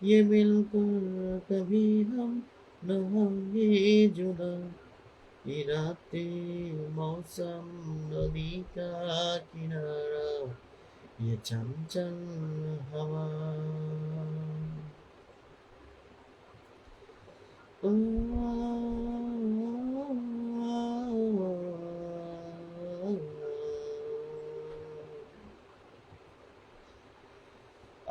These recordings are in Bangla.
ये मिलकर कभी हम न होंगे जुदा, ये रातें मौसम नदी का किनारा, ये चंचल हवा।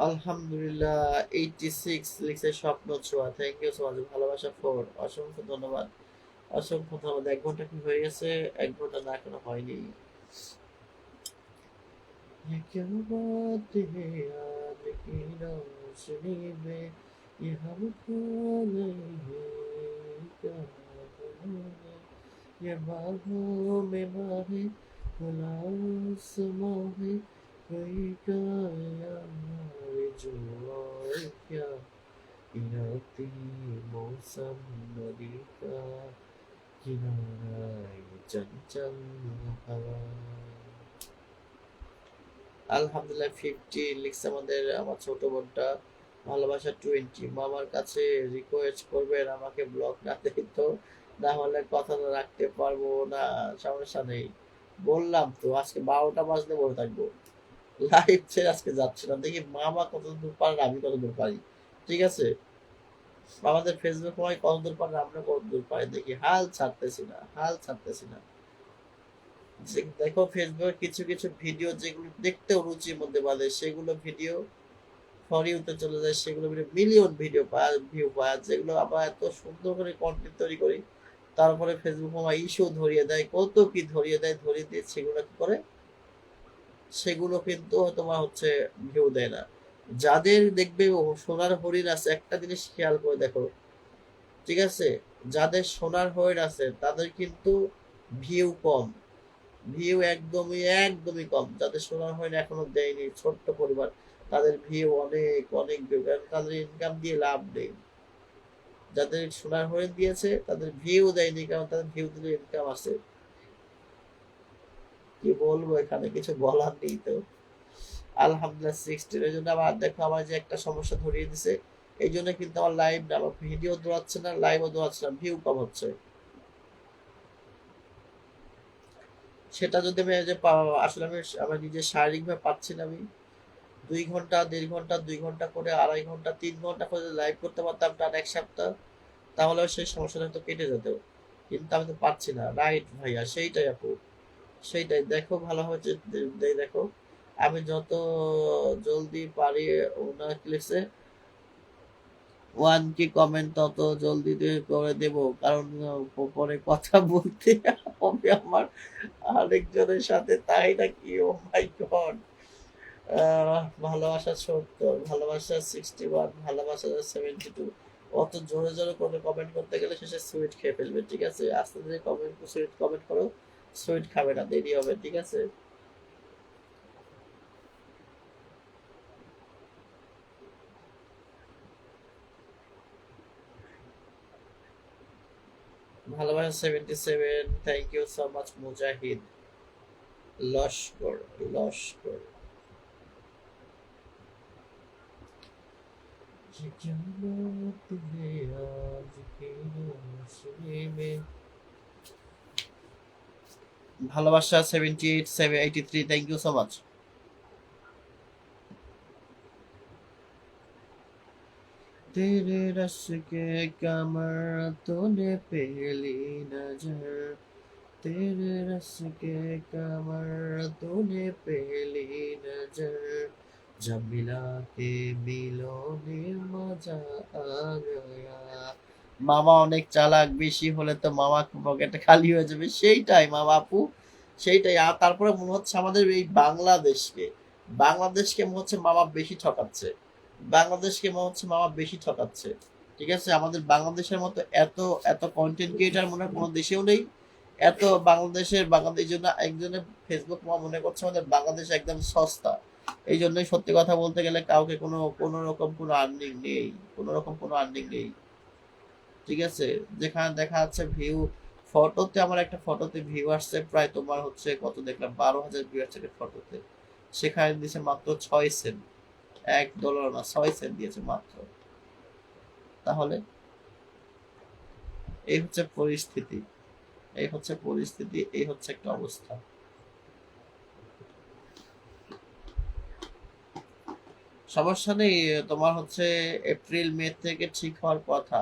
আলহামদুলিল্লাহ 86 লিখছে স্বপ্ন ছোঁয়া, থ্যাংক ইউ সো মাচ। ভালোবাসা 4, অসংখ্য ধন্যবাদ, অসংখ্য ধন্যবাদ। 1 ঘন্টা কি হয়ে গেছে? 1 ঘন্টা না, এখনো হয়নি। ये क्या बात है आज की रोशनी में, ये हमको नहीं है क्या करोगे, ये बाहों में बाहें खुला आसमां है, कोई काया है जो और क्या, ये राती मौसम नदी का किनारा, ये चंचल हवा। আলহামদুলিল্লাহ 50 লিখছে আমাদের আমার ছোট বোনটা। ভালোবাসা 20, মামার কাছে রিকোয়েস্ট করবেন আমাকে ব্লক না দিত, না হলে কথা তো রাখতে পারবো না। সমস্যা নেই, বললাম তো আজকে 12টা বাজলে বলে থাকবো। লাইভ ছেড়ে আজকে যাচ্ছে না, দেখি মামা কত দূর পারে আমি কত দূর পারি। ঠিক আছে, আমাদের ফেসবুক সময় কত দূর পারে আমরা কত দূর পারি, দেখি। হাল ছাড়তেছি না, হাল ছাড়তেছি না। দেখো ফেসবুকে কিছু কিছু ভিডিও যেগুলো দেখতেও রুচির মধ্যে বাঁধে, সেগুলো ভিডিও ফর ইউতে চলে যায়, সেগুলো ভিডিও মিলিয়ন ভিডিও পায়, ভিউ পায়। যেগুলো আমরা এত সুন্দর করে কন্টেন্ট তৈরি করি, তারপরে ফেসবুক আমার ইস্যু ধরিয়ে দেয়, কত কি ধরিয়ে দেয়, ধরিয়ে দিয়ে সেগুলো কি করে, সেগুলো কিন্তু তোমার হচ্ছে ভিউ দেয় না। যাদের দেখবে সোনার হরিণ আছে, একটা জিনিস খেয়াল করে দেখো, ঠিক আছে, যাদের সোনার হরিণ আছে তাদের কিন্তু ভিউ কম, ভিউ একদমই একদমই কম। যাদের সোনার হরিণ এখনো দেয়নি, ছোট্ট পরিবার, তাদের ভিউ অনেক অনেক ভিউ, কারণ তাদের ইনকাম দিয়ে লাভ নেই। যাদের সোনার হরিণ দিয়েছে তাদের ভিউ দেয়নি, কারণ তাদের ভিউ দিলে ইনকাম আছে। কি বলবো, এখানে কিছু বলার নেই তো। আলহামদুলিল্লাহ 16, এই জন্য আবার দেখো আমার যে একটা সমস্যা ধরিয়ে দিছে, এই জন্য কিন্তু আমার লাইভ না, আমার ভিডিও দৌড়াচ্ছে না, লাইভও দৌড়াচ্ছে না, ভিউ কম হচ্ছে। সেটা যদি আমি এই যে আসলে আমি আমার নিজের শারীরিকভাবে পাচ্ছি না। আমি 2 ঘন্টা 1.5 ঘন্টা 2 ঘন্টা করে, 2.5 ঘন্টা 3 ঘন্টা করে লাইভ করতে পারতাম টানা 1 সপ্তাহ, তাহলে সেই সমস্যাটা তো কেটে যেত। কিন্তু আমি তো পারছি না। রাইট ভাইয়া, সেইটাই আপু, সেইটাই। দেখো ভালো হচ্ছে, দেখো আমি যত জলদি পারি, ওনার লিখছে 1K কমেন্ট তত জলদি করে দেব, কারণ পরে কথা বলতে হবে আমার আরেকজনের সাথে, তাই নাকি? ও মাই গড। ভালোবাসা 70, ভালোবাসা 61, ভালোবাসা 72। অত জোরে জোরে করে কমেন্ট করতে গেলে শেষে সুইট খেয়ে ফেলবে। ঠিক আছে, আস্তে ধীরে কমেন্ট, সুইট কমেন্ট করো, সুইট খাবে না, দেরি হবে। ঠিক আছে, ভালোবাসা 77, থ্যাংক ইউ সো মাচ মুজাহিদ লস্কর, লস্কর। ये क्या बात है आज की रोशनी में। ভালোবাসা 78, 83, থ্যাংক ইউ সো মাচ। तेरे रस के कमर तूने पहली नजर, तेरे रस के कमर तूने पहली नजर, जब मिला के मिलोने मजा आ गया। মামা অনেক চালাক, বেশি হলে তো মামা পকেটে খালি হয়ে যাবে। সেইটাই মামা আপু, সেইটাই। আর তারপরে মনে হচ্ছে আমাদের এই বাংলাদেশকে, বাংলাদেশকে মনে হচ্ছে মামা বেশি ঠকাচ্ছে, বাংলাদেশকে মনে হচ্ছে মামা বেশি ঠকাচ্ছে। ঠিক আছে, আমাদের বাংলাদেশের মতো এত এত কন্টেন্ট ক্রিয়েটার মনে হয় কোনো দেশেও নেই। এত বাংলাদেশ জন্য একজনের ফেসবুক মামা মনে করছে আমাদের বাংলাদেশ একদম সস্তা। এই জন্যই সত্যি কথা বলতে গেলে কাউকে কোনো কোনো রকম কোনো আর্নিং নেই, কোনো রকম কোনো আর্নিং নেই। ঠিক আছে, যেখানে দেখা যাচ্ছে ভিউ, ফটোতে আমার একটা ফটোতে ভিউ আসছে প্রায় তোমার হচ্ছে কত দেখলাম, 12,000 ভিউ আসছে একটা ফটোতে, সেখানে দিয়েছে মাত্র 6 সেন্ট, $1 না, 6 সেন্ট দিয়েছে মাত্র। তাহলে এই হচ্ছে পরিস্থিতি, এই হচ্ছে পরিস্থিতি, এই হচ্ছে একটা অবস্থা। সমস্যা নেই, তোমার হচ্ছে এপ্রিল মে থেকে ঠিক হওয়ার কথা।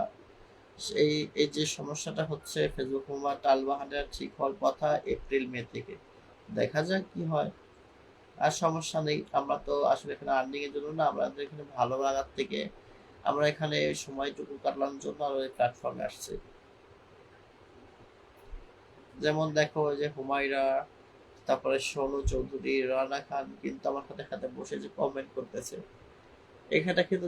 এই এই যে সমস্যাটা হচ্ছে ফেসবুক মুভা টালবাহানার ঠিক হওয়ার কথা এপ্রিল মে থেকে, দেখা যাক কি হয়। আর সমস্যা নেই, আমরা তো আসলে এখানে আর্নিং এর জন্য না, আমাদের এখানে ভালো লাগার থেকে আমরা এখানে সময়টুকু কাটানোর জন্য আর ওই প্ল্যাটফর্মে আসছি। যেমন দেখো ওই যে হুমায়রা, তারপরে সোনু চৌধুরী, রানা খান কিন্তু আমার সাথে সাথে বসে যে কমেন্ট করতেছে, এখানে কিন্তু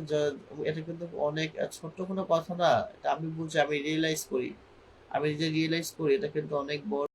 এটা কিন্তু অনেক ছোট্ট কোনো কথা না, এটা আমি বুঝি, আমি রিয়েলাইজ করি, আমি যে রিয়েলাইজ করি এটা কিন্তু অনেক বড়